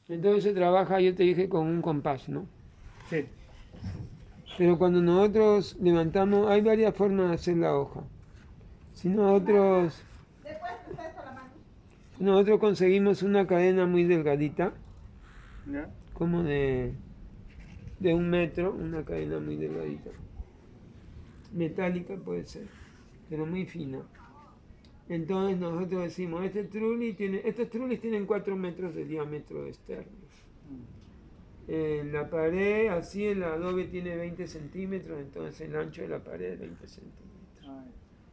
Entonces se trabaja, yo te dije, con un compás, ¿no? Sí. Pero cuando nosotros levantamos, hay varias formas de hacer la hoja. Si nosotros conseguimos una cadena muy delgadita, ¿Ya? como de 1 metro, una cadena muy delgadita. Metálica puede ser, pero muy fina. Entonces nosotros decimos, estos trulis tienen 4 metros de diámetro externo. En la pared, así el adobe tiene 20 centímetros, entonces el ancho de la pared es 20 centímetros.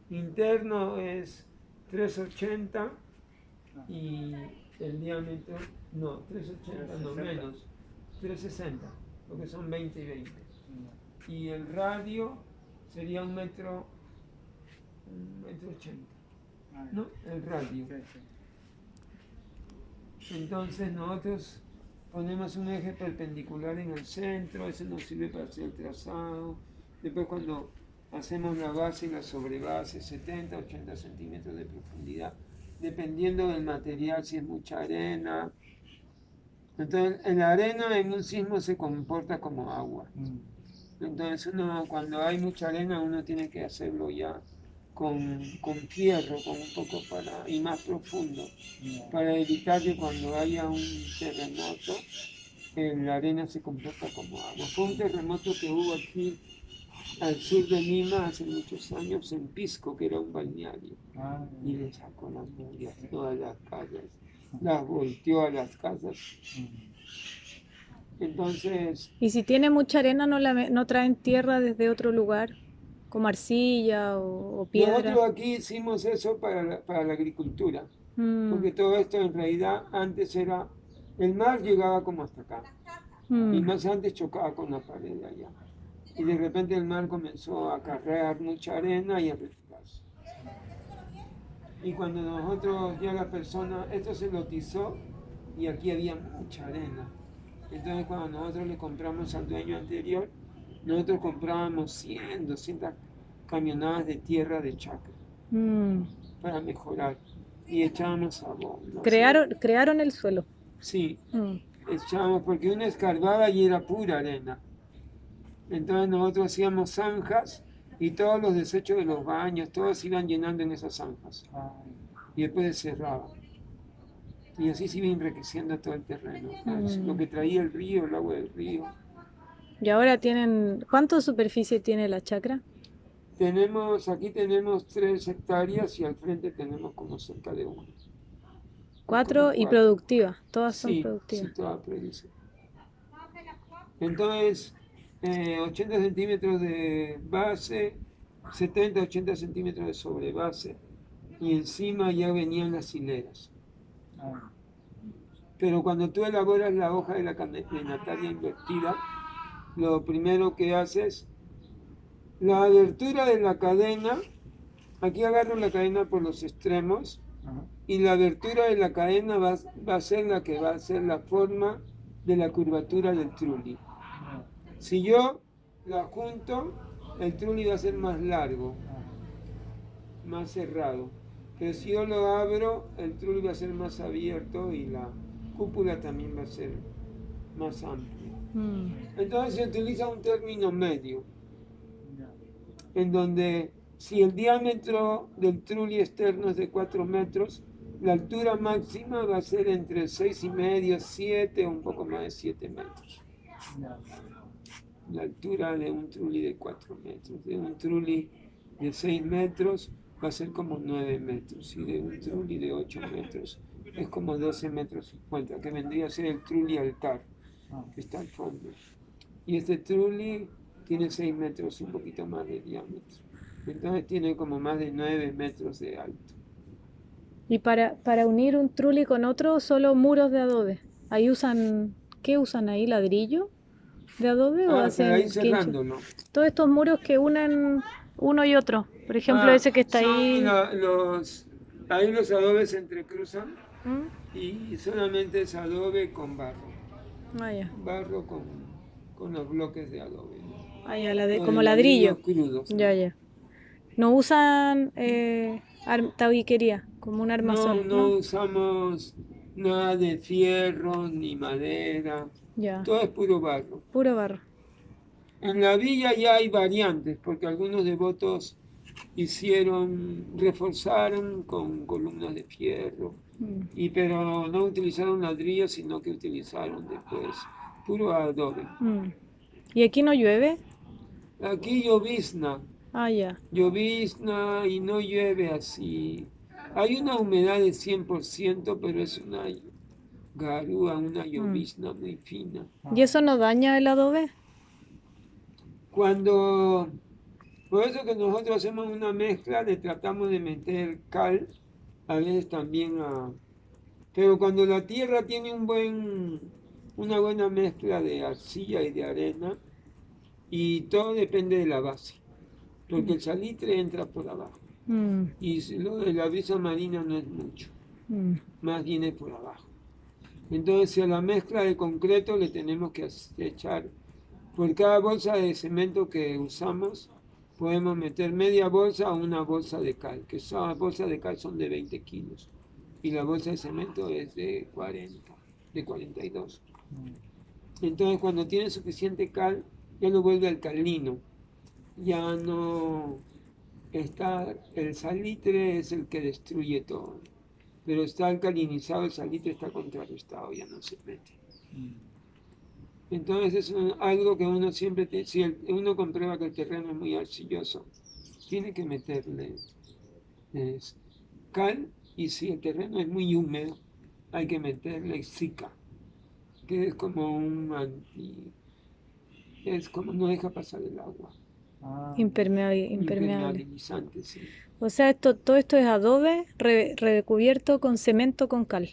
Interno es 380 y el diámetro, no, 380 no, menos, 360, porque son 20 y 20. Y el radio sería 1 metro 80, ¿no? El radio. Entonces nosotros ponemos un eje perpendicular en el centro, eso nos sirve para hacer el trazado. Después cuando hacemos la base y la sobrebase, 70, 80 centímetros de profundidad, dependiendo del material, si es mucha arena. Entonces, en la arena en un sismo se comporta como agua. Entonces cuando hay mucha arena, uno tiene que hacerlo ya con fierro, con un poco y más profundo, para evitar que cuando haya un terremoto, la arena se comporta como agua. Fue un terremoto que hubo aquí al sur de Lima hace muchos años, en Pisco, que era un balneario, y le sacó las murallas, todas las casas, las volteó a las casas. Entonces, Y si tiene mucha arena, no traen tierra desde otro lugar, como arcilla o piedra. nosotros aquí hicimos eso para la agricultura, porque todo esto en realidad antes era, el mar llegaba como hasta acá, y más antes chocaba con la pared de allá. Y de repente el mar comenzó a acarrear mucha arena y a retirarse. Y cuando nosotros, ya la persona, esto se lotizó y aquí había mucha arena. Entonces cuando nosotros le compramos al dueño anterior, nosotros comprábamos 100, 200 camionadas de tierra de chacra para mejorar. Y echábamos abono. Crearon el suelo. Sí, echábamos porque una escarbaba y era pura arena. Entonces nosotros hacíamos zanjas y todos los desechos de los baños, todos iban llenando en esas zanjas. Y después se cerraba. Y así se iba enriqueciendo todo el terreno. Lo que traía el río, el agua del río. Y ahora ¿cuánto superficie tiene la chacra? Aquí tenemos 3 hectáreas y al frente tenemos como cerca de 1. 4 y productivas, todas son Sí, productivas. sí, todas producen. Entonces, 80 centímetros de base, 70, 80 centímetros de sobrebase, y encima ya venían las hileras. Pero cuando tú elaboras la hoja de la cadenataria invertida, lo primero que haces, la abertura de la cadena, aquí agarro la cadena por los extremos, y la abertura de la cadena va a ser la que va a ser la forma de la curvatura del trulli. Si yo la junto, el trulli va a ser más largo, más cerrado. Pero si yo lo abro, el trulli va a ser más abierto y la cúpula también va a ser más amplia. Entonces se utiliza un término medio, en donde si el diámetro del trulli externo es de 4 metros, la altura máxima va a ser entre 6,5, 7 o un poco más de 7 metros. La altura de un trulli de 4 metros. De un trulli de 6 metros va a ser como 9 metros. Y de un trulli de 8 metros es como 12 metros 50, que vendría a ser el trulli altar, que está al fondo. Y este trulli tiene 6 metros y un poquito más de diámetro. Entonces tiene como más de 9 metros de alto. Y para unir un trulli con otro, solo muros de adobe. ¿Qué usan ahí? ¿Ladrillo de adobe o hacen Para ir quincho? cerrándolo. Todos estos muros que unen uno y otro. Por ejemplo, ese que está ahí. Ahí los adobes se entrecruzan y solamente es adobe con barro. Ya. Barro con los bloques de adobe. Ya, como ladrillo. Crudos. Ya. No usan tabiquería como un armazón, No usamos nada de fierro ni madera, Ya, todo es puro barro. puro barro. En la villa ya hay variantes, porque algunos devotos reforzaron con columnas de fierro, Mm, pero no utilizaron ladrillos, sino que utilizaron después puro adobe. mm. ¿Y aquí no llueve? Aquí llovizna, Ah, ya. llovizna y no llueve así. Hay una humedad de 100%, pero es una garúa, una Mm. llovizna muy fina. ¿Y eso no daña el adobe? Cuando, por eso que nosotros hacemos una mezcla, le tratamos de meter cal, a veces también pero cuando la tierra tiene una buena mezcla de arcilla y de arena, y todo depende de la base, porque el salitre entra por abajo, Mm, y lo de la brisa marina no es mucho, mm, más bien es por abajo. Entonces a la mezcla de concreto le tenemos que echar, por cada bolsa de cemento que usamos, podemos meter media bolsa o una bolsa de cal, que esas bolsas de cal son de 20 kilos y la bolsa de cemento es de 40, de 42. Entonces cuando tiene suficiente cal, ya lo vuelve alcalino, ya no está, el salitre es el que destruye todo, pero está alcalinizado, el salitre está contrarrestado, ya no se mete. Entonces es algo que uno siempre, si uno comprueba que el terreno es muy arcilloso, tiene que meterle es, cal, y si el terreno es muy húmedo, hay que meterle sica, que es como es como no deja pasar el agua, impermeable. impermeabilizante, sí. O sea, todo esto es adobe recubierto con cemento con cal.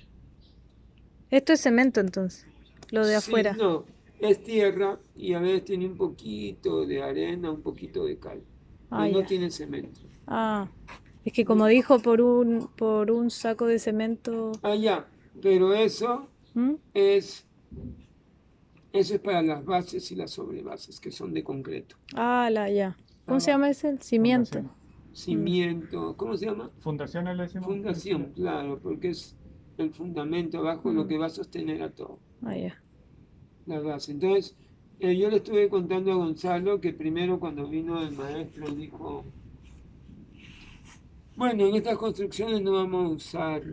Esto es cemento entonces, lo de Sí, afuera. no, es tierra y a veces tiene un poquito de arena, un poquito de cal, Ah, pero no ya. tiene cemento. Ah, es que como dijo por un saco de cemento. Ah, ya, pero ¿Mm? es, eso es para las bases y las sobrebases, que son de concreto. Ah, ya. ¿Cómo se Ah, llama ese? El cimiento. fundación. Mm, Cimiento, ¿cómo se llama? Fundaciones le decimos. Fundación, claro, porque es el fundamento abajo lo que va a sostener a todo, Ah, ya. la base. Entonces, yo le estuve contando a Gonzalo que primero cuando vino el maestro dijo, bueno, en estas construcciones no vamos a usar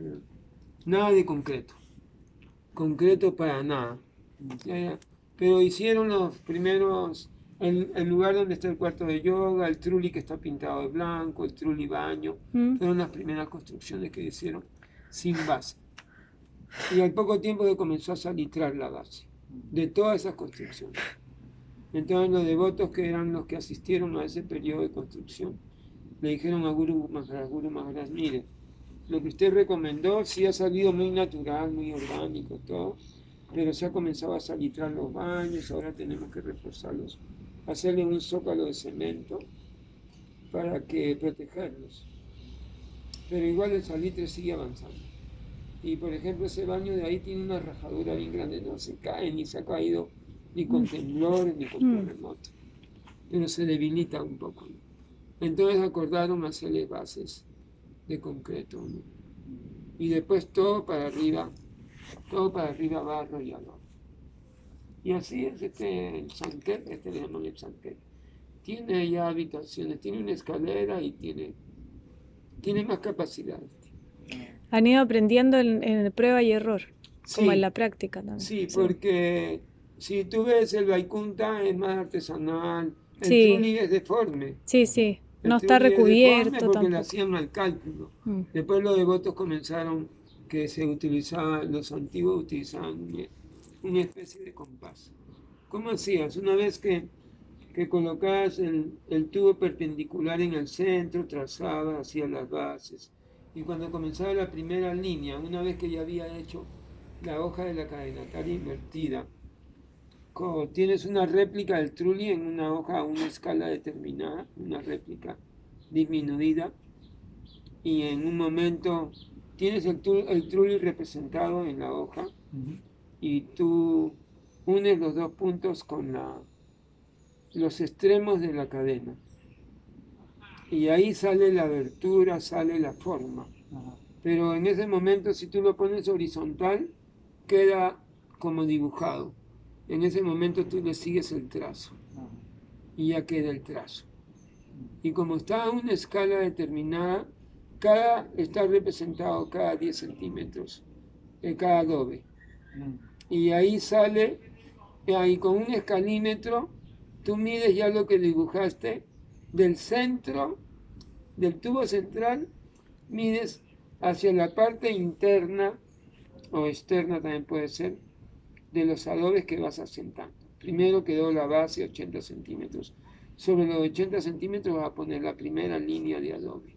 nada de concreto para nada. Ya, ya. Pero hicieron los primeros, el lugar donde está el cuarto de yoga, el trulli que está pintado de blanco, el trulli baño, Mm, fueron las primeras construcciones que hicieron sin base. Y al poco tiempo que comenzó a salitrar la base de todas esas construcciones. Entonces los devotos que eran los que asistieron a ese periodo de construcción, le dijeron a Guru Maharaj, mire, lo que usted recomendó sí ha salido muy natural, muy orgánico, todo, pero se ha comenzado a salitrar los baños, ahora tenemos que reforzarlos, hacerle un zócalo de cemento para que protegerlos. Pero igual el salitre sigue avanzando. Y por ejemplo ese baño de ahí tiene una rajadura bien grande, no se cae ni se ha caído ni con temblores ni con terremotos, pero se debilita un poco. Entonces acordaron hacerle bases de concreto, ¿no? Y después todo para arriba barro y adorno. Y así es el Sanket, le llaman el Sanket. Tiene ya habitaciones, tiene una escalera y tiene más capacidad. Han ido aprendiendo en prueba y error, como en la Sí, práctica también. sí, porque si tú ves el Vaikunta es más artesanal, el Sí, Trulli es deforme. sí, sí. El No está Trulli es deforme recubierto porque le tampoco. hacían al cálculo. Mm, Después los devotos comenzaron que los antiguos utilizaban una especie de compás. ¿Cómo hacías? Una vez que colocabas el tubo perpendicular en el centro, trazabas, hacías las bases. Y cuando comenzaba la primera línea, una vez que ya había hecho la hoja de la cadenataria invertida, tienes una réplica del trulli en una hoja a una escala determinada, una réplica disminuida, y en un momento tienes el trulli representado en la hoja y tú unes los dos puntos con los extremos de la cadena. Y ahí sale la abertura, sale la forma. pero en ese momento si tú lo pones horizontal, queda como dibujado. En ese momento tú le sigues el trazo y ya queda el trazo. Y como está a una escala determinada, está representado cada 10 centímetros de cada adobe. Y ahí sale, ahí con un escalímetro, tú mides ya lo que dibujaste del centro, del tubo central, mides hacia la parte interna o externa también puede ser, de los adobes que vas asentando. Primero quedó la base 80 centímetros. Sobre los 80 centímetros vas a poner la primera línea de adobe.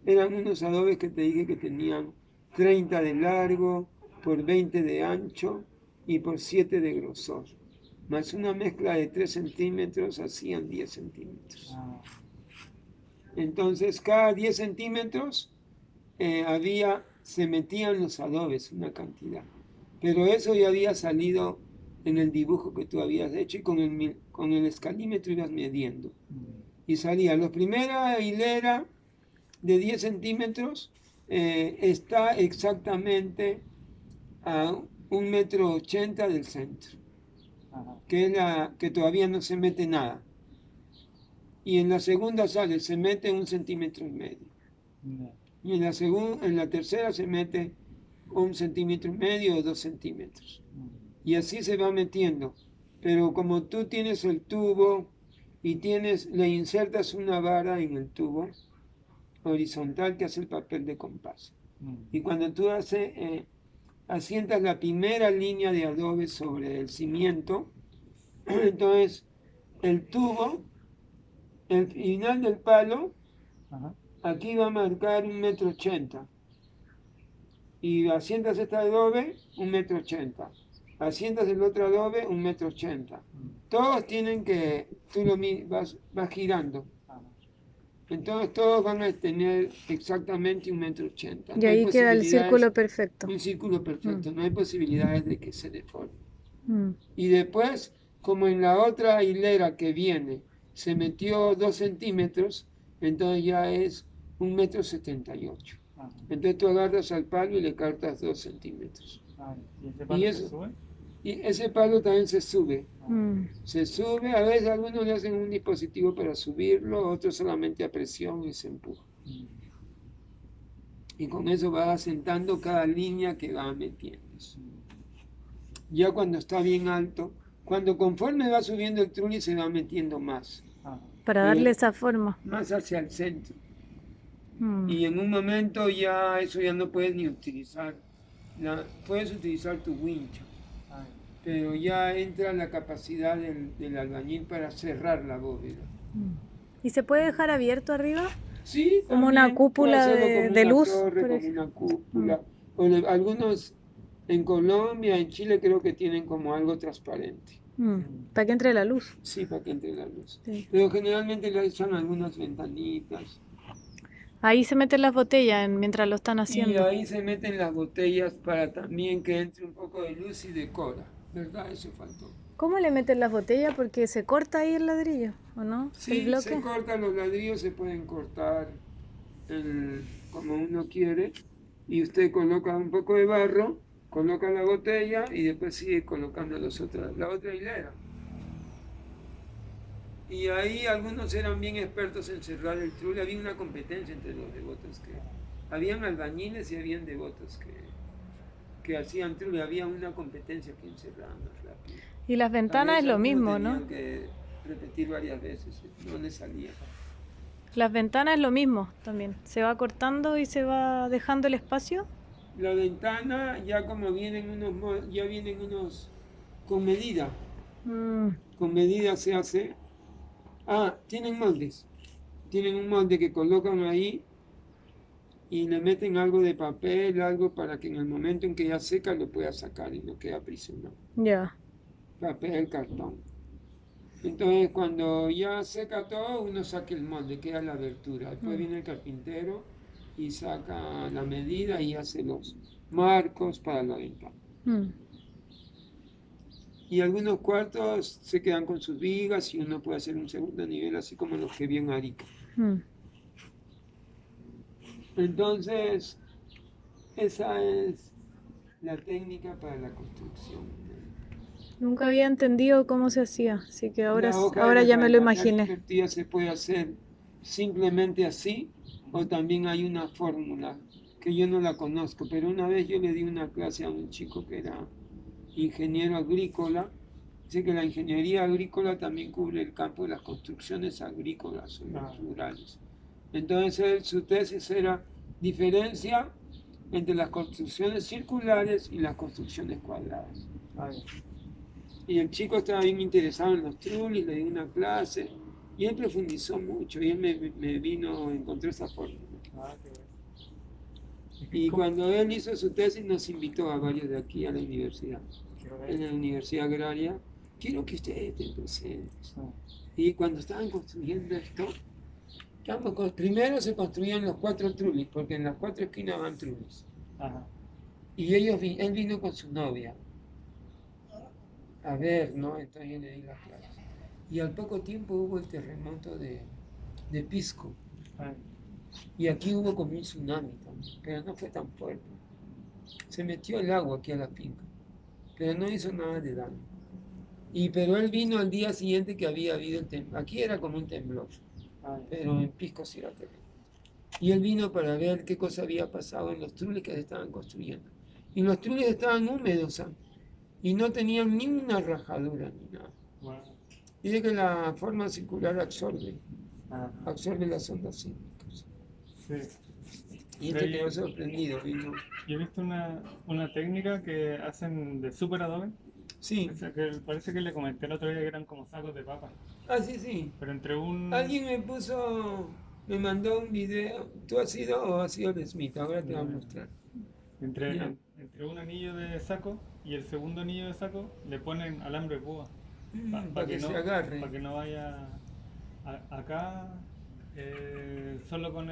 Eran unos adobes que te dije que tenían 30 de largo, por 20 de ancho y por 7 de grosor. Más una mezcla de 3 centímetros hacían 10 centímetros. Entonces cada 10 centímetros se metían los adobes, una cantidad. Pero eso ya había salido en el dibujo que tú habías hecho y con el escalímetro ibas midiendo. Y salía, la primera hilera de 10 centímetros está exactamente a 1,80 m del centro, que es que todavía no se mete nada. Y en la segunda se mete 1,5 centímetros. Y en la tercera se mete 1,5 centímetros o 2 centímetros. Y así se va metiendo. Pero como tú tienes el tubo y le insertas una vara en el tubo horizontal que hace el papel de compás. Y cuando tú asientas la primera línea de adobe sobre el cimiento, entonces el tubo, el final del palo, aquí va a marcar 1,80 m. Y asientas este adobe, 1,80 m. Asientas el otro adobe, 1,80 m. Todos tienen que, vas girando. Entonces todos van a tener exactamente 1,80 m. Y ahí queda el círculo perfecto. Un círculo perfecto, no hay posibilidades de que se deforme. Y después, como en la otra hilera que viene, se metió 2 centímetros, entonces ya es 1,78 m. Entonces tú agarras al palo y le cortas 2 centímetros. ¿Y ese palo se sube? Y ese palo también se sube. Se sube, a veces algunos le hacen un dispositivo para subirlo, otros solamente a presión y se empuja. Y con eso va asentando cada línea que va metiendo. Ya cuando está bien alto, conforme va subiendo el trulli se va metiendo más. Para darle esa forma. Más hacia el centro. Y en un momento ya eso ya no puedes ni utilizar. Puedes utilizar tu wincha, pero ya entra la capacidad del albañil para cerrar la bóveda. ¿Y se puede dejar abierto arriba? Sí, como una cúpula de luz. Como una cúpula. Algunos en Colombia, en Chile creo que tienen como algo transparente. Para que entre la luz. Sí, para que entre la luz. Sí. Pero generalmente le echan algunas ventanitas. Ahí se meten las botellas mientras lo están haciendo. Y ahí se meten las botellas para también que entre un poco de luz y decora. ¿Verdad? Eso faltó. ¿Cómo le meten las botellas? Porque se corta ahí el ladrillo, ¿o no? Sí, ¿El bloque? se cortan los ladrillos, se pueden cortar como uno quiere. Y usted coloca un poco de barro, coloca la botella y después sigue colocando la otra hilera. Y ahí algunos eran bien expertos en cerrar el trulli. Había una competencia entre los devotos habían albañiles y habían devotos que hacían trulli. Había una competencia que cerraban más rápido. Y las ventanas es lo mismo, ¿no? Tenían que repetir varias veces, no les salía. Las ventanas es lo mismo también. Se va cortando y se va dejando el espacio. La ventana ya como vienen unos con medida. Con medida se hace. Tienen moldes. Tienen un molde que colocan ahí y le meten algo de papel, algo para que en el momento en que ya seca lo pueda sacar y no queda aprisionado. Ya. Papel, cartón. Entonces cuando ya seca todo, uno saca el molde, queda la abertura. Después viene el carpintero y saca la medida y hace los marcos para la ventana. Y algunos cuartos se quedan con sus vigas y uno puede hacer un segundo nivel, así como los que vi en Arica. Entonces, esa es la técnica para la construcción. Nunca había entendido cómo se hacía, así que ahora, La hoja ahora de ya me lo cadenataria imaginé. invertida se puede hacer simplemente así, o también hay una fórmula que yo no la conozco, pero una vez yo le di una clase a un chico que era ingeniero agrícola. Dice que la ingeniería agrícola también cubre el campo de las construcciones agrícolas o rurales. Entonces su tesis era diferencia entre las construcciones circulares y las construcciones cuadradas. Y el chico estaba bien interesado en los trulis, le di una clase y él profundizó mucho y él me vino, encontró esa fórmula. Y cuando él hizo su tesis nos invitó a varios de aquí a la universidad, en la Universidad Agraria. Quiero que ustedes estén presentes. Y cuando estaban construyendo esto, primero se construían los 4 trulis, porque en las 4 esquinas van trulis. Ajá. Y él vino con su novia. A ver, ¿no? Entonces yo le di la clase. Y al poco tiempo hubo el terremoto de Pisco. Y aquí hubo como un tsunami también, pero no fue tan fuerte. Se metió el agua aquí a la finca, pero no hizo nada de daño. Pero él vino al día siguiente que había habido el temblor. Aquí era como un temblor, pero en Pisco sí era terrible. Y él vino para ver qué cosa había pasado en los trules que se estaban construyendo. Y los trules estaban húmedos, y no tenían ni una rajadura ni nada. Dice que la forma circular absorbe las ondas sísmicas. Sí. Y este quedó sorprendido. Yo he visto una técnica que hacen de super adobe. Sí. O sea, que parece que le comenté el otro día que eran como sacos de papa. Ah, sí, sí. Pero entre un... Alguien me mandó un video. ¿Tú has ido o has sido de Smith? Ahora te voy a mostrar. Entre un anillo de saco y el segundo anillo de saco le ponen alambre de púa. Para que se agarre. Para que no vaya acá solo con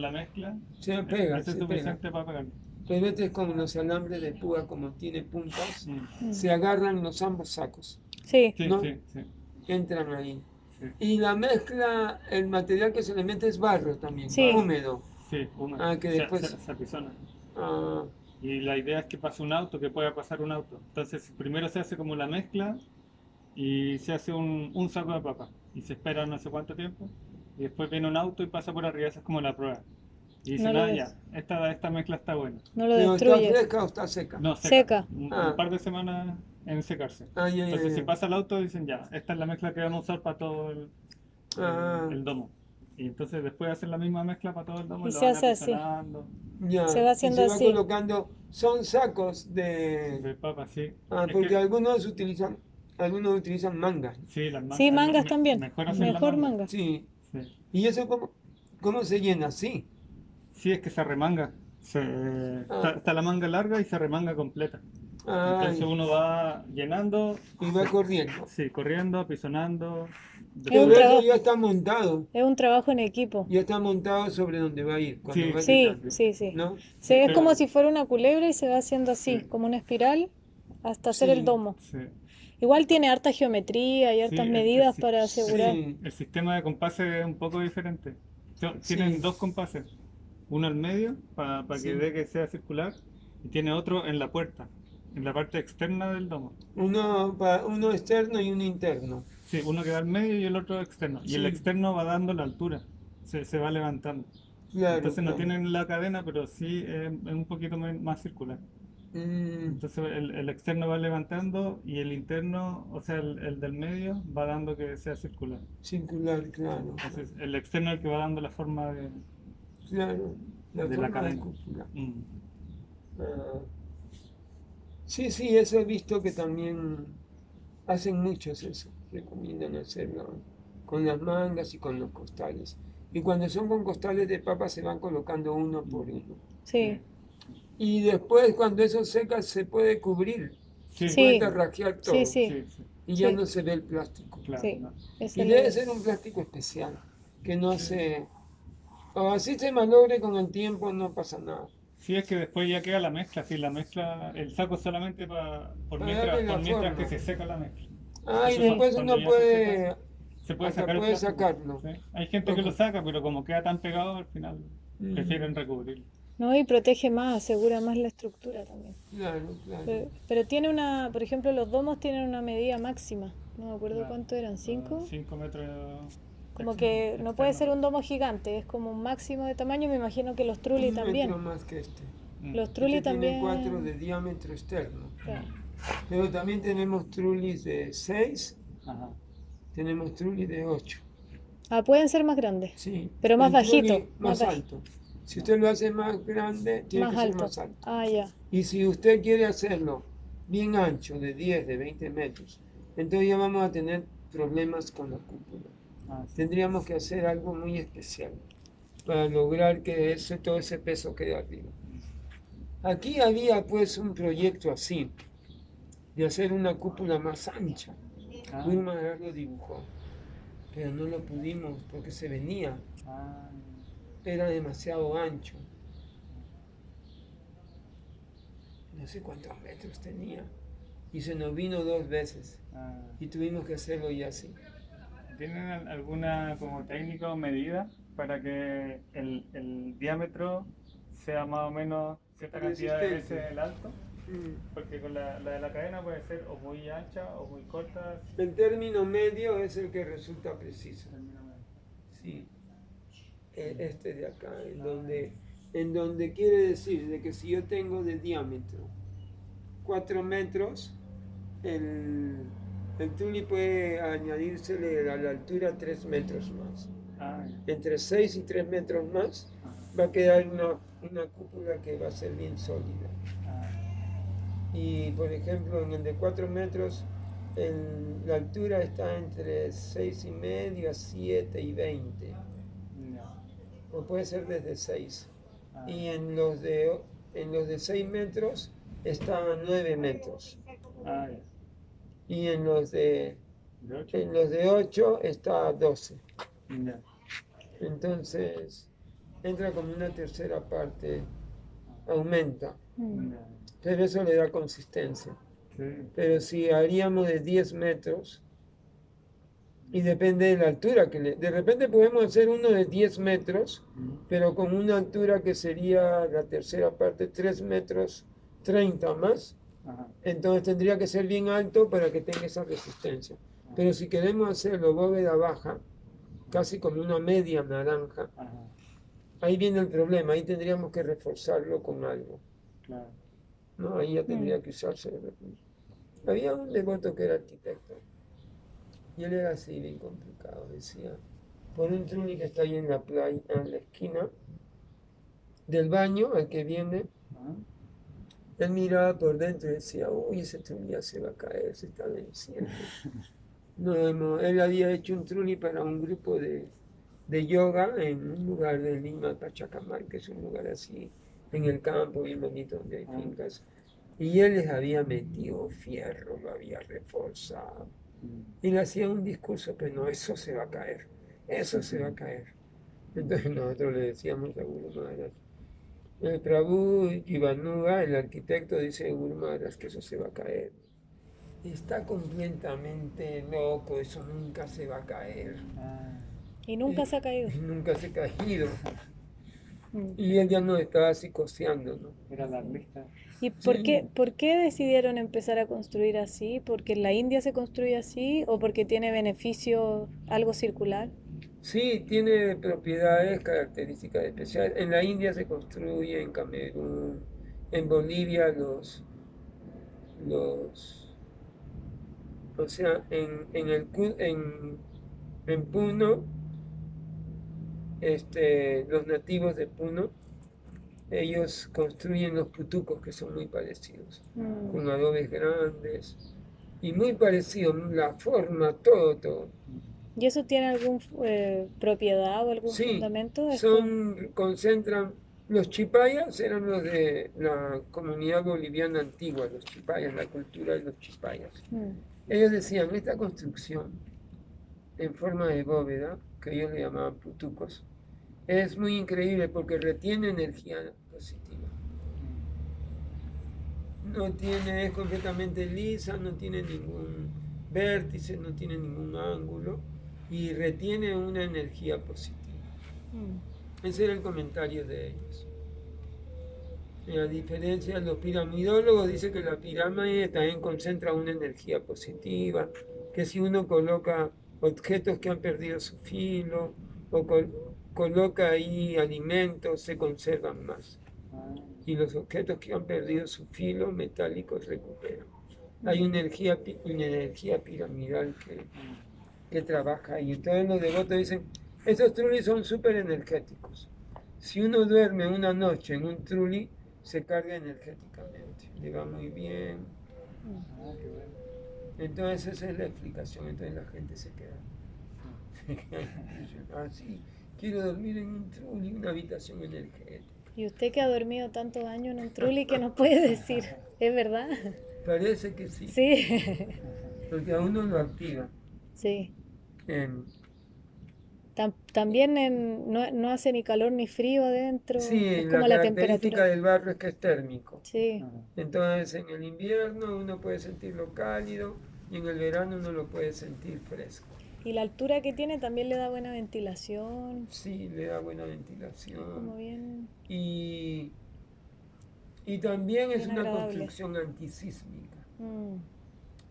la mezcla. Se pega. Eso es suficiente para pegar. Pero este es como los alambres de púa, como tiene puntas, se agarran los ambos sacos. Sí. ¿No? Sí. Entran ahí. Sí. Y la mezcla, el material que se le mete es barro también, Sí. húmedo. Sí, húmedo. Que después... se apizona. Ah. Y la idea es que pase un auto, que pueda pasar un auto. Entonces primero se hace como la mezcla y se hace un saco de papa. Y se espera no sé cuánto tiempo. Y después viene un auto y pasa por arriba. Esa es como la prueba. Y dicen, ya, esta mezcla está buena. No lo ¿Pero destruye. está fresca o está seca? No, Seca. Un par de semanas en secarse. Entonces si pasa el auto dicen, ya, esta es la mezcla que vamos a usar para todo el domo. Y entonces después hacen la misma mezcla para todo el domo. Y lo se van hace así. apisonando. Se va haciendo y se así. va colocando, son sacos De papa, sí. Porque algunos utilizan mangas. Sí, las mangas. Sí, mangas también. Mejor manga. Sí. ¿Y eso cómo se llena? Sí. Sí, es que se remanga. Está la manga larga y se remanga completa. Entonces uno va llenando. Y va corriendo. Sí, corriendo, apisonando. Pero eso ya está montado. Es un trabajo en equipo. Ya está montado sobre donde va a ir. Sí. ¿No? Es como si fuera una culebra y se va haciendo así, como una espiral, hasta hacer el domo. Sí. Igual tiene harta geometría y hartas medidas para asegurar. El sistema de compases es un poco diferente. Tienen 2 compases. Uno al medio, para que dé que sea circular, y tiene otro en la puerta, en la parte externa del domo. Uno externo y uno interno. Sí, uno que va al medio y el otro externo. Y el externo va dando la altura, se va levantando. Claro, entonces no tienen la cadena, pero sí es un poquito más circular. Entonces el externo va levantando y el interno, o sea, el del medio, va dando que sea circular. Circular, claro. Entonces el externo es el que va dando la forma de... Claro, de la cadena. Sí, eso he visto que también hacen muchos eso, recomiendan hacerlo con las mangas y con los costales. Y cuando son con costales de papa se van colocando uno por uno. Sí. Y después cuando eso seca se puede cubrir, se puede tarrajear todo. Y ya no se ve el plástico. Claro, Y debe ser un plástico especial, que no se... O así se malogre con el tiempo, no pasa nada. Sí, es que después ya queda la mezcla, el saco solamente por mientras que se seca la mezcla. Y después uno puede Se puede Hasta sacar el puedes plástico. sacarlo. Sí. Hay gente que lo saca, pero como queda tan pegado, al final prefieren recubrirlo. No, y protege más, asegura más la estructura también. Claro, claro. Pero tiene una, por ejemplo, los domos tienen una medida máxima. No me acuerdo Claro. cuánto eran, 5. 5 metros. Como que no puede ser externos. un domo gigante, es como un máximo de tamaño. Me imagino que los trulli Un también. metro más que este. Los trulli Este tiene también. 4 de diámetro externo. Claro. Pero también tenemos trullis de 6, Ajá. tenemos trullis de 8. Ah, pueden ser más grandes, Sí. pero más El trulli bajito. más baj- alto. Si usted lo hace más grande, tiene más que ser alto. más alto. Ah, ya. Y si usted quiere hacerlo bien ancho, de 10, de 20 metros, entonces ya vamos a tener problemas con la cúpula. Ah, sí. Tendríamos que hacer algo muy especial para lograr que todo ese peso quede arriba. Aquí había pues un proyecto así, de hacer una cúpula más ancha. Ah, Gurú lo dibujó, pero no lo pudimos porque se venía, ah, era demasiado ancho. No sé cuántos metros tenía. Y se nos vino 2 veces ah. y tuvimos que hacerlo ya así. ¿Tienen alguna como técnica o medida para que el diámetro sea más o menos cierta cantidad de Resistente. veces el alto? Porque con la de la cadena puede ser o muy ancha o muy corta. El término medio es el que resulta preciso. Sí. Este de acá, en donde quiere decir de que si yo tengo de diámetro 4 metros, el tuli puede añadírsele a la altura 3 metros más. Ah, ya. Entre 6 y 3 metros más va a quedar una cúpula que va a ser bien sólida. Ah, Y por ejemplo, en el de 4 metros, la altura está entre 6 y medio a 7 y 20. ya. O puede ser desde 6. Ah, Y en los de 6 metros está a 9 metros. ah, ya. Y en los de ¿De 8? 8 está a 12. Ya. Entonces entra como una tercera parte, aumenta. Ya. Pero eso le da consistencia. Sí. Pero si haríamos de 10 metros, y depende de la altura de repente podemos hacer uno de 10 metros, pero con una altura que sería la tercera parte, 3 metros 30 más. Ajá. Entonces tendría que ser bien alto para que tenga esa resistencia. Pero si queremos hacerlo bóveda baja, casi como una media naranja, Ajá. ahí viene el problema, ahí tendríamos que reforzarlo con algo. Claro. ¿No? Ahí ya tendría que usarse el recurso. Había un devoto que era arquitecto, y él era así bien complicado, decía, por un truli que está ahí en la playa, en la esquina del baño al que viene, Ajá. él miraba por dentro y decía, uy, ese truli ya se va a caer, se está venciendo. No, él había hecho un truli para un grupo de yoga en un lugar de Lima, Pachacamac, que es un lugar así, en el campo, bien bonito, donde hay fincas. Y él les había metido fierro, lo había reforzado. Y le hacía un discurso, pero no, eso se va a caer, eso se va a caer. Entonces nosotros le decíamos a Guru Maharaj, el Prabhu Jivanuga, el arquitecto, dice a Guru Maharaj que eso se va a caer. Está completamente loco, eso nunca se va a caer. Ah, Y nunca se ha caído. Y nunca se ha caído. Mm. Y él ya nos estaba psicoseando, ¿no? era la lista. ¿Y Sí. por qué decidieron empezar a construir así? ¿Porque en la India se construye así o porque tiene beneficio algo circular? Sí, tiene propiedades, características especiales. En la India se construye, en Camerún, en Bolivia o sea, en Puno, los nativos de Puno, ellos construyen los putucos que son muy parecidos, con adobes grandes y muy parecidos, la forma, todo. ¿Y eso tiene alguna propiedad o algún Sí, fundamento? concentran, los chipayas eran los de la comunidad boliviana antigua, los chipayas, la cultura de los chipayas. Ellos decían, esta construcción en forma de bóveda, que ellos le llamaban putucos, es muy increíble porque retiene energía positiva. Es completamente lisa, no tiene ningún vértice, no tiene ningún ángulo. y retiene una energía positiva. Ese era el comentario de ellos. A diferencia de los piramidólogos, dice que la pirámide también concentra una energía positiva, que si uno coloca objetos que han perdido su filo o coloca ahí alimentos, se conservan más. Y los objetos que han perdido su filo metálicos recuperan. Hay una energía piramidal que trabaja ahí. Entonces los devotos dicen, estos trulis son súper energéticos. Si uno duerme una noche en un truli, se carga energéticamente, le va muy bien. Entonces esa es la explicación, entonces la gente se queda así, quiero dormir en un truli, una habitación energética. ¿Y usted que ha dormido tantos años en un truli, qué nos puede decir? ¿Es verdad? Parece que sí, Sí. porque a uno lo activa. Sí. En- También no hace ni calor ni frío adentro, sí, es la como la característica temperatura. del barro es que es térmico. Sí. Entonces en el invierno uno puede sentirlo cálido y en el verano uno lo puede sentir fresco. Y la altura que tiene también le da buena ventilación, Sí, le da buena como ventilación. bien, Y también es bien una agradable. construcción antisísmica. Mm,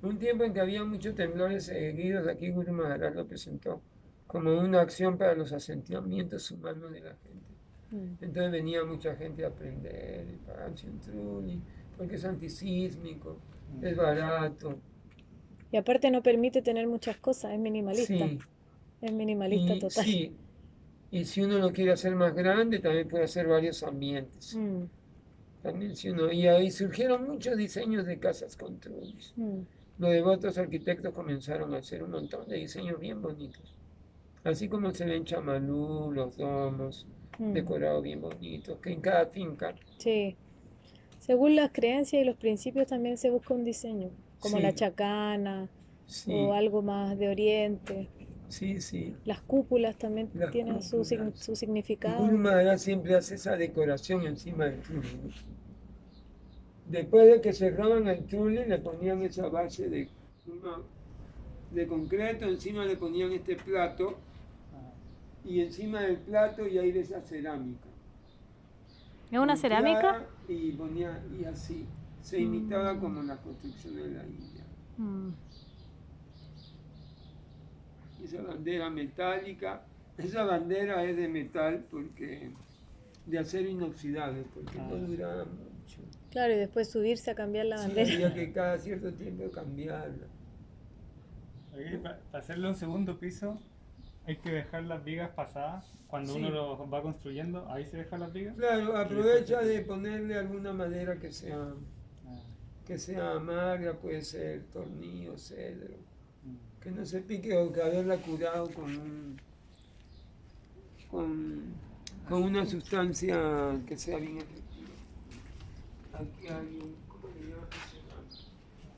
Un tiempo en que había muchos temblores seguidos, aquí Guru Maharaj lo presentó como una acción para los asentamientos humanos de la gente. mm. Entonces venía mucha gente a aprender y pagarse un truli, porque es antisísmico, es barato. Y aparte no permite tener muchas cosas, Sí, es minimalista y total. sí, y si uno lo quiere hacer más grande, también puede hacer varios ambientes. Mm, También si uno, y ahí surgieron muchos diseños de casas con trulis. mm, Los devotos arquitectos comenzaron a hacer un montón de diseños bien bonitos. Así como se ven chamalú, los domos, mm. decorados bien bonitos, que en cada finca, Sí. Según las creencias y los principios también se busca un diseño, como la sí, chacana o sí, algo más de oriente. sí, sí, Las cúpulas también las tienen cúpulas. su Y Guru significado. Maharaj siempre hace esa decoración encima del truli, ¿no? Después de que cerraban el truli, le ponían esa base de concreto, encima le ponían este plato, y encima del plato y ahí de esa cerámica. ¿Es una cerámica? Limpiada y así. Se imitaba como la construcción de la India. Mm. Esa bandera metálica, esa bandera es de metal porque de acero inoxidable, porque no duraba mucho. Claro, y después subirse a cambiar la Sí, bandera. había que cada cierto tiempo cambiarla. Para hacerle un segundo piso hay que dejar las vigas pasadas. Cuando Sí. uno lo va construyendo, ahí se dejan las vigas. Claro, Y aprovecha después de ponerle alguna madera que sea amarga, puede ser tornillo, cedro, que no se pique o que haberla curado con una sustancia que sea bien efectiva. Aquí hay un, ¿cómo le llaman?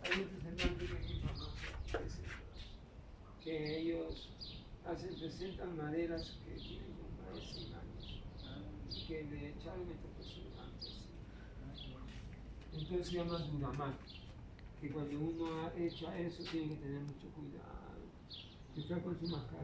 Hay un restaurante que es muy famoso, que ellos presentan maderas que tienen como más de 100 años, y que le echaron estos preservantes. Entonces se llama Duramat, que cuando uno echa eso tiene que tener mucho cuidado. Está con su mascarilla.